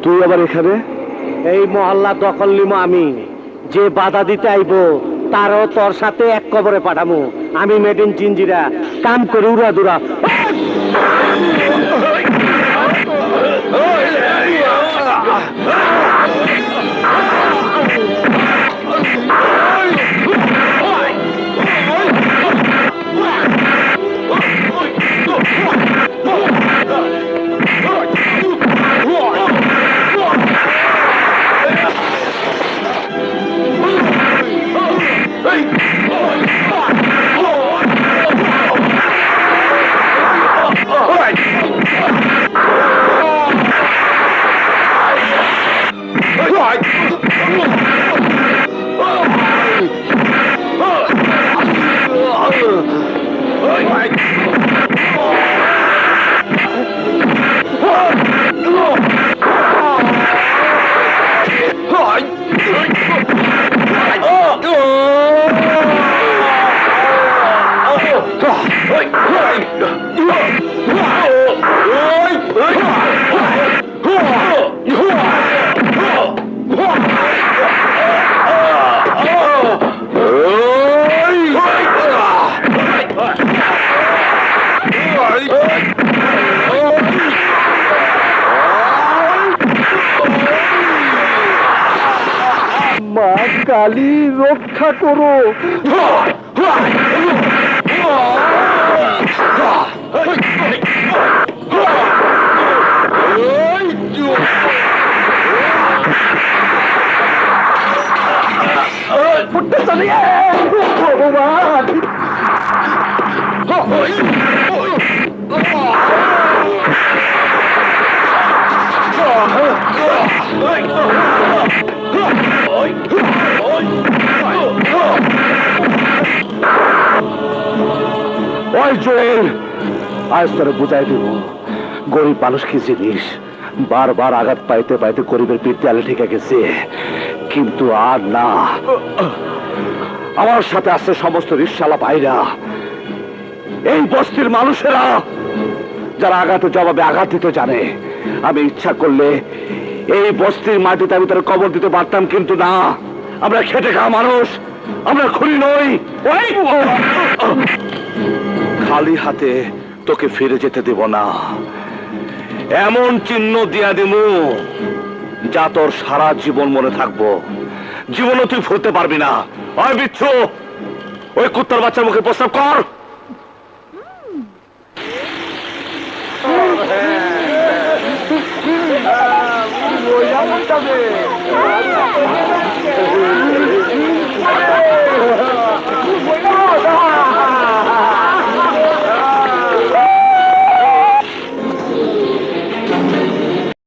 তুই আবার এখানে? এই মহল্লা দখল নিমো আমি। যে বাধা দিতে আইবো তারও তোর সাথে এক কবরে পাঠামু। আমি মেড ইন জিঞ্জিরা, কাম করে উড়া দুরা। মা কালী রক্ষা করো। আজ তোরে বুঝাই দিব গরিব মানুষ কি জিনিস। বারবার আঘাত পাইতে পাইতে গরিবের পিঠ দেয়ালে ঠেকে গেছে, কিন্তু আর না। আমার সাথে আছে সমস্ত রিকশালা ভাইরা, এই বস্তির মানুষেরা যারা আঘাতের জবাবে আঘাত দিতে জানে। আমি ইচ্ছা করলে এই বস্তির মাটিতে আমি তার কবর দিতে পারতাম, কিন্তু না। আমরা খেটে খাওয়া মানুষ, আমরা খুনি নই। খালি হাতে তোকে ফিরে যেতে দেব না। এমন চিহ্ন দিয়া দিমু যা তোর সারা জীবন মনে থাকবো। জীবনও তুই ভুলতে পারবি না। ওই বিচ্ছু, ওই কুত্তার বাচ্চার মুখে প্রস্তাব কর।